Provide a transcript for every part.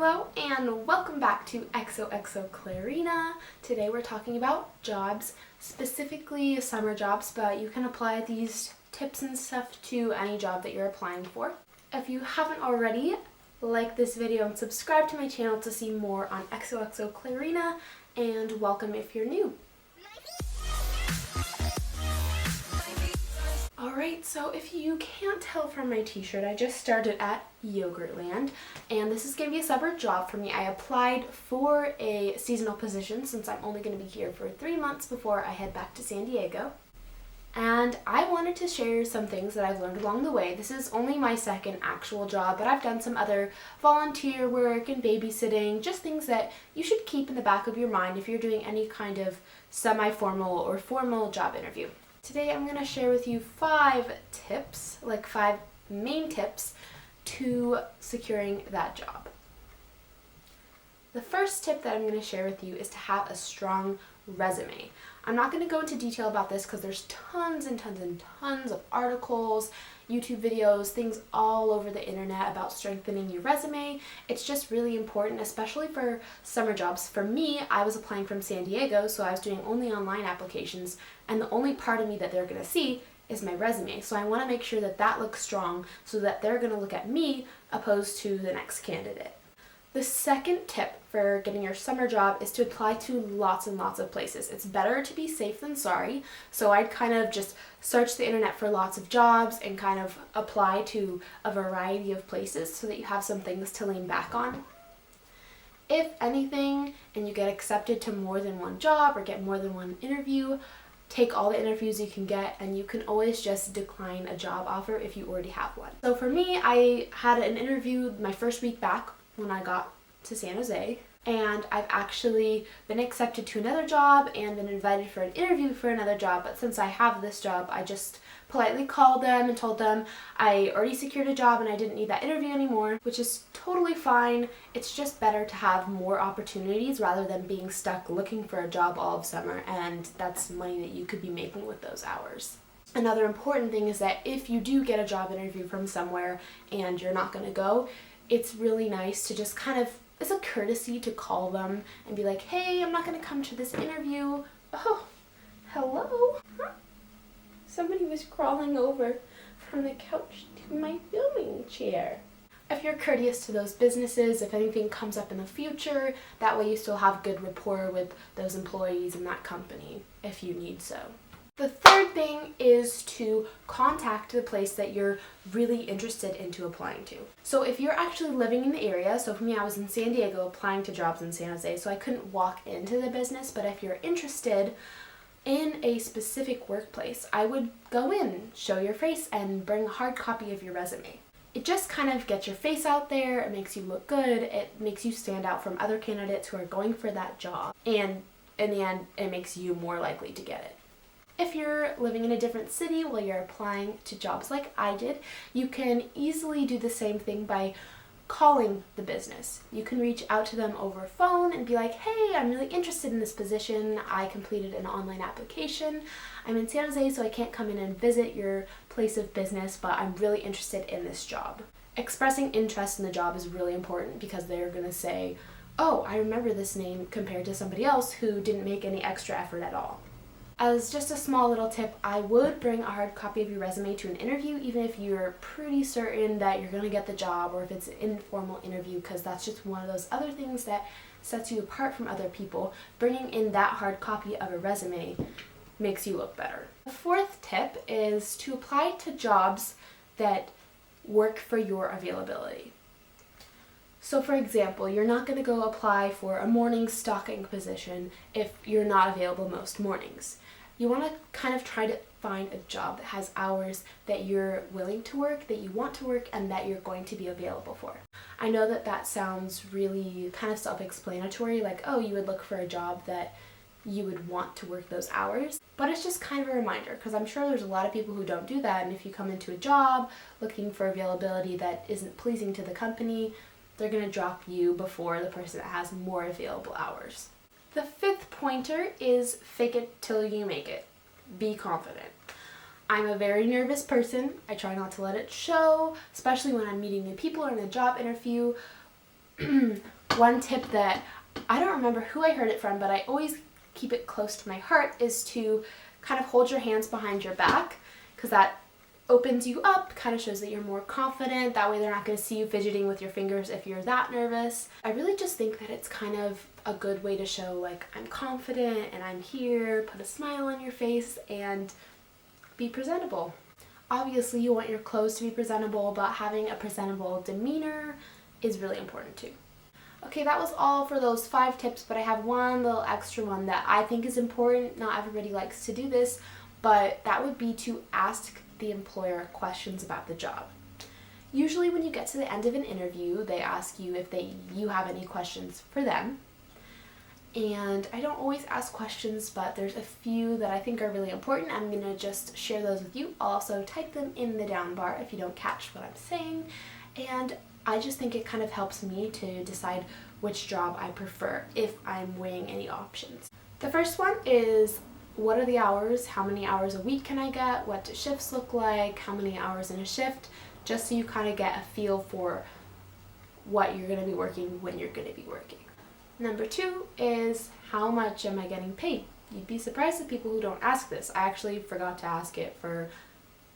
Hello and welcome back to XOXO Clarina. Today we're talking about jobs, specifically summer jobs, but you can apply these tips and stuff to any job that you're applying for. If you haven't already, like this video and subscribe to my channel to see more on XOXO Clarina, and welcome if you're new. Alright, so if you can't tell from my t-shirt, I just started at Yogurtland, and this is going to be a summer job for me. I applied for a seasonal position since I'm only going to be here for 3 months before I head back to San Diego. And I wanted to share some things that I've learned along the way. This is only my second actual job, but I've done some other volunteer work and babysitting, just things that you should keep in the back of your mind if you're doing any kind of semi-formal or formal job interview. Today I'm going to share with you 5 tips, like 5 main tips to securing that job. The first tip that I'm going to share with you is to have a strong resume. I'm not going to go into detail about this because there's tons and tons and tons of articles, YouTube videos, things all over the internet about strengthening your resume. It's just really important, especially for summer jobs. For me, I was applying from San Diego, so I was doing only online applications, and the only part of me that they're going to see is my resume. So I want to make sure that that looks strong so that they're going to look at me opposed to the next candidate. The second tip for getting your summer job is to apply to lots and lots of places. It's better to be safe than sorry, so I'd kind of just search the internet for lots of jobs and kind of apply to a variety of places so that you have some things to lean back on. If anything, and you get accepted to more than one job or get more than one interview, take all the interviews you can get, and you can always just decline a job offer if you already have one. So for me, I had an interview my first week back when I got to San Jose, and I've actually been accepted to another job and been invited for an interview for another job, but since I have this job, I just politely called them and told them I already secured a job and I didn't need that interview anymore, which is totally fine. It's just better to have more opportunities rather than being stuck looking for a job all of summer, and that's money that you could be making with those hours. Another important thing is that if you do get a job interview from somewhere and you're not going to go, it's really nice to just kind of, as a courtesy, to call them and be like, hey, I'm not going to come to this interview. Oh, hello? Huh? Somebody was crawling over from the couch to my filming chair. If you're courteous to those businesses, if anything comes up in the future, that way you still have good rapport with those employees in that company if you need so. The third thing is to contact the place that you're really interested into applying to. So if you're actually living in the area, so for me I was in San Diego applying to jobs in San Jose, so I couldn't walk into the business, but if you're interested in a specific workplace, I would go in, show your face, and bring a hard copy of your resume. It just kind of gets your face out there, it makes you look good, it makes you stand out from other candidates who are going for that job, and in the end, it makes you more likely to get it. If you're living in a different city while you're applying to jobs like I did, you can easily do the same thing by calling the business. You can reach out to them over phone and be like, hey, I'm really interested in this position. I completed an online application. I'm in San Jose, so I can't come in and visit your place of business, but I'm really interested in this job. Expressing interest in the job is really important because they're going to say, oh, I remember this name compared to somebody else who didn't make any extra effort at all. As just a small little tip, I would bring a hard copy of your resume to an interview, even if you're pretty certain that you're going to get the job, or if it's an informal interview, because that's just one of those other things that sets you apart from other people. Bringing in that hard copy of a resume makes you look better. The fourth tip is to apply to jobs that work for your availability. So for example, you're not going to go apply for a morning stocking position if you're not available most mornings. You want to kind of try to find a job that has hours that you're willing to work, that you want to work, and that you're going to be available for. I know that that sounds really kind of self-explanatory, like, oh, you would look for a job that you would want to work those hours, but it's just kind of a reminder, because I'm sure there's a lot of people who don't do that, and if you come into a job looking for availability that isn't pleasing to the company, they're going to drop you before the person that has more available hours. The fifth pointer is fake it till you make it. Be confident. I'm a very nervous person. I try not to let it show, especially when I'm meeting new people or in a job interview. One tip that I don't remember who I heard it from, but I always keep it close to my heart is to kind of hold your hands behind your back, because that opens you up, kind of shows that you're more confident. That way they're not going to see you fidgeting with your fingers if you're that nervous. I really just think that it's kind of a good way to show like I'm confident and I'm here, put a smile on your face, and be presentable. Obviously you want your clothes to be presentable, but having a presentable demeanor is really important too. Okay, that was all for those 5 tips, but I have one little extra one that I think is important. Not everybody likes to do this, but that would be to ask the employer questions about the job. Usually when you get to the end of an interview, they ask you if you have any questions for them. And I don't always ask questions, but there's a few that I think are really important. I'm going to just share those with you. I'll also type them in the down bar if you don't catch what I'm saying. And I just think it kind of helps me to decide which job I prefer if I'm weighing any options. The first one is, what are the hours? How many hours a week can I get? What do shifts look like? How many hours in a shift? Just so you kind of get a feel for what you're going to be working when you're going to be working. Number 2 is, how much am I getting paid? You'd be surprised at people who don't ask this. I actually forgot to ask it for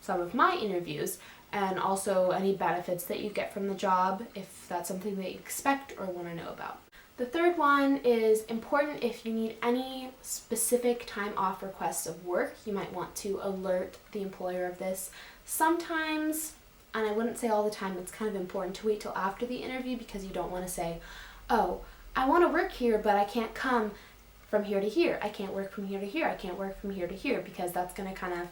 some of my interviews, and also any benefits that you get from the job, if that's something that you expect or want to know about. The third one is important if you need any specific time off requests of work. You might want to alert the employer of this. Sometimes, and I wouldn't say all the time, it's kind of important to wait till after the interview, because you don't want to say, oh, I want to work here, but I can't come from here to here. I can't work from here to here. I can't work from here to here, because that's going to kind of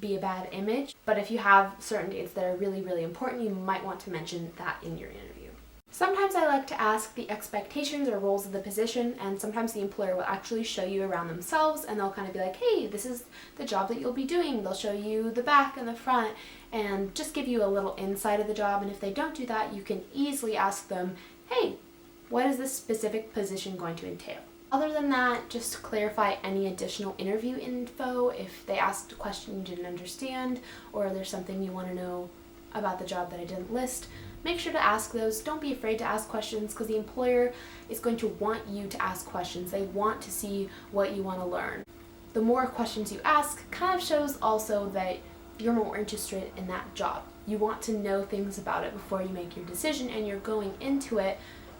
be a bad image. But if you have certain dates that are really, really important, you might want to mention that in your interview. Sometimes I like to ask the expectations or roles of the position, and sometimes the employer will actually show you around themselves, and they'll kind of be like, hey, this is the job that you'll be doing. They'll show you the back and the front and just give you a little insight of the job. And if they don't do that, you can easily ask them, hey, what is this specific position going to entail? Other than that, just clarify any additional interview info. If they asked a question you didn't understand, or there's something you want to know about the job that I didn't list, make sure to ask those. Don't be afraid to ask questions, because the employer is going to want you to ask questions. They want to see what you want to learn. The more questions you ask kind of shows also that you're more interested in that job. You want to know things about it before you make your decision, and you're going into it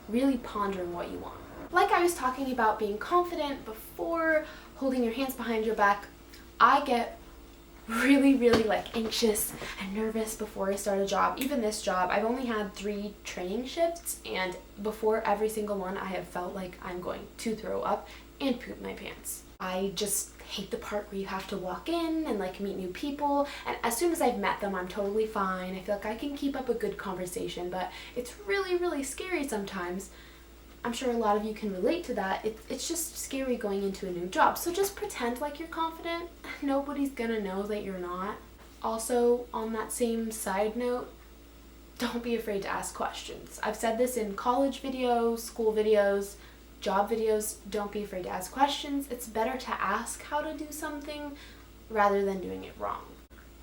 really pondering what you want. Like I was talking about being confident before, holding your hands behind your back, I get really, really anxious and nervous before I start a job. Even this job, I've only had 3 training shifts, and before every single one I have felt like I'm going to throw up and poop my pants. I just hate the part where you have to walk in and meet new people, and as soon as I've met them I'm totally fine. I feel like I can keep up a good conversation, but it's really, really scary sometimes. I'm sure a lot of you can relate to that. It's just scary going into a new job. So just pretend like you're confident. Nobody's gonna know that you're not. Also, on that same side note, don't be afraid to ask questions. I've said this in college videos, school videos, job videos. Don't be afraid to ask questions. It's better to ask how to do something rather than doing it wrong.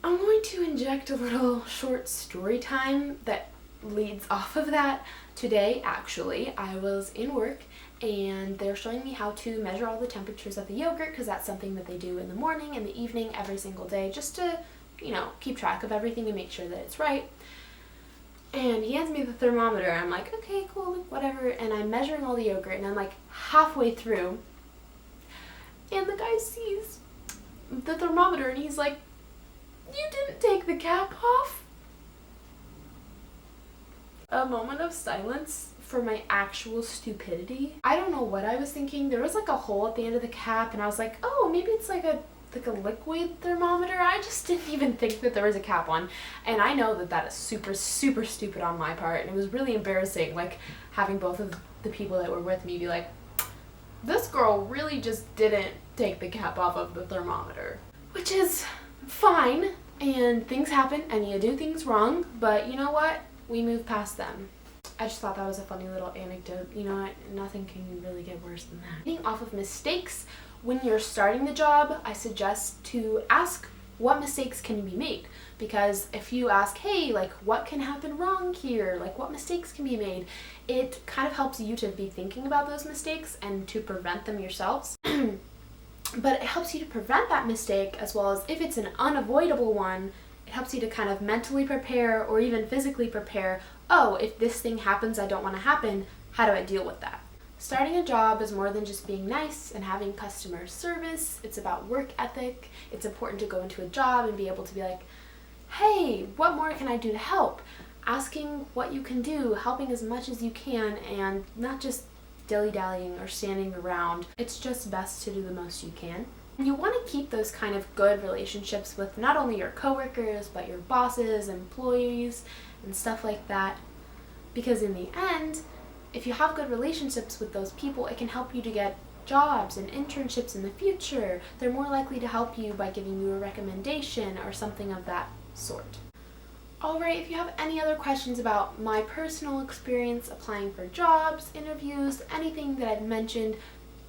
I'm going to inject a little short story time that leads off of that. Today, actually, I was in work and they're showing me how to measure all the temperatures of the yogurt, because that's something that they do in the morning and the evening every single day, just to, keep track of everything and make sure that it's right. And he hands me the thermometer and I'm like, okay, cool, whatever. And I'm measuring all the yogurt and I'm halfway through, and the guy sees the thermometer and he's like, you didn't take the cap off? A moment of silence for my actual stupidity. I don't know what I was thinking. There was a hole at the end of the cap, and I was like, oh, maybe it's a liquid thermometer. I just didn't even think that there was a cap on. And I know that that is super, super stupid on my part, and it was really embarrassing, having both of the people that were with me be like, this girl really just didn't take the cap off of the thermometer. Which is fine, and things happen, and you do things wrong, but you know what? We move past them. I just thought that was a funny little anecdote. You know what? Nothing can really get worse than that. Getting off of mistakes, when you're starting the job, I suggest to ask what mistakes can be made. Because if you ask, hey, like, what can happen wrong here? Like, what mistakes can be made? It kind of helps you to be thinking about those mistakes and to prevent them yourselves. But it helps you to prevent that mistake, as well as if it's an unavoidable one, it helps you to kind of mentally prepare or even physically prepare, oh, if this thing happens I don't want to happen, how do I deal with that? Starting a job is more than just being nice and having customer service. It's about work ethic. It's important to go into a job and be able to be like, hey, what more can I do to help? Asking what you can do, helping as much as you can, and not just dilly-dallying or standing around. It's just best to do the most you can. And you want to keep those kind of good relationships with not only your coworkers, but your bosses, employees, and stuff like that. Because in the end, if you have good relationships with those people, it can help you to get jobs and internships in the future. They're more likely to help you by giving you a recommendation or something of that sort. Alright, if you have any other questions about my personal experience applying for jobs, interviews, anything that I've mentioned,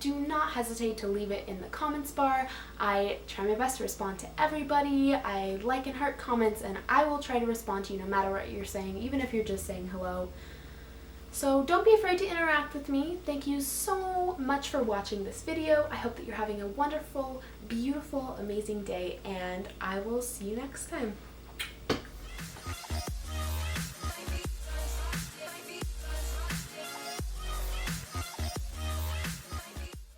do not hesitate to leave it in the comments bar. I try my best to respond to everybody. I like and heart comments, and I will try to respond to you no matter what you're saying, even if you're just saying hello. So don't be afraid to interact with me. Thank you so much for watching this video. I hope that you're having a wonderful, beautiful, amazing day, and I will see you next time.